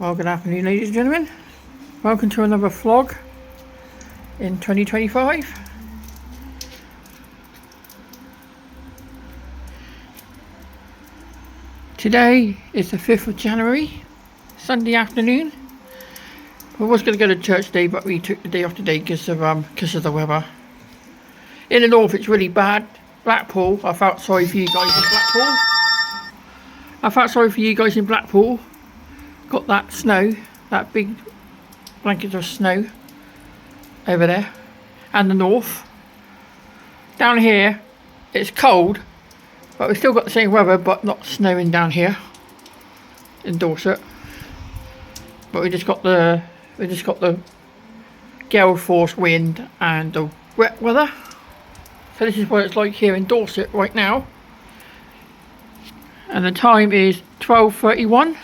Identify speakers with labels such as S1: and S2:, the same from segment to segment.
S1: Well, good afternoon, ladies and gentlemen. Welcome to another vlog in 2025. Today is the 5th of January, Sunday afternoon. I was going to go to church today, but we took the day off today because of the weather. In the north, it's really bad. Blackpool, I felt sorry for you guys in Blackpool. Got that snow, that big blanket of snow over there, and the north. Down here, it's cold, but we've still got the same weather, but not snowing down here in Dorset. But we just got the gale force wind and the wet weather. So this is what it's like here in Dorset right now. And the time is 12:31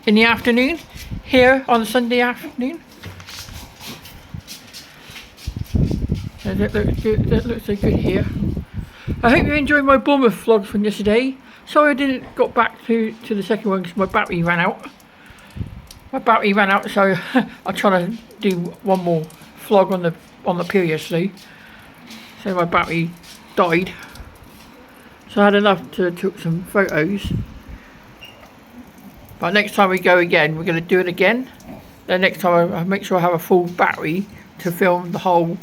S1: in the afternoon here on Sunday afternoon. So that looks good. That looks so good here. I hope you enjoyed my Bournemouth vlog from yesterday. Sorry I didn't got back to the second one because my battery ran out. So I'm trying to do one more vlog on the previously. So my battery died. So I had enough to took some photos. But next time we go again, we're going to do it again. Then next time I'll make sure I have a full battery to film the whole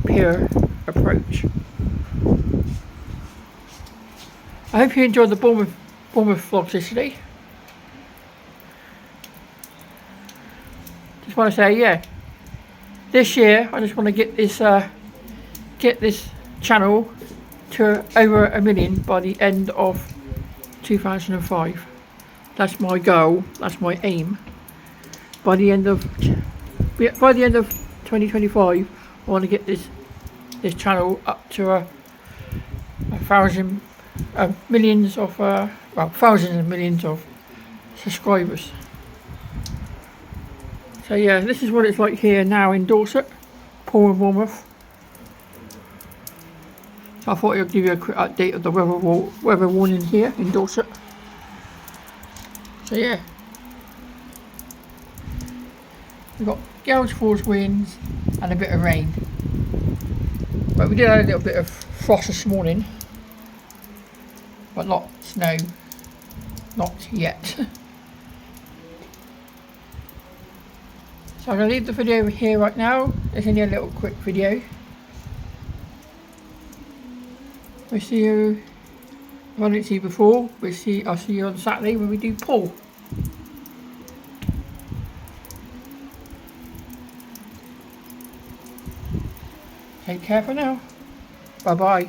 S1: pier approach. I hope you enjoyed the Bournemouth vlogs yesterday. Just want to say, yeah, this year I just want to get this channel to over 1 million by the end of 2005. That's my goal. That's my aim. By the end of 2025, I want to get this channel up to thousands and millions of subscribers. So yeah, this is what it's like here now in Dorset, Poole and Bournemouth. So I thought I'd give you a quick update of the weather warning here in Dorset. So yeah, we've got gale force winds and a bit of rain. But we did have a little bit of frost this morning, but not snow, not yet. So I'm going to leave the video here right now. It's only a little quick video. We'll see you, if I didn't see you before, I'll see you on Saturday when we do Poole. Take care for now. Bye bye.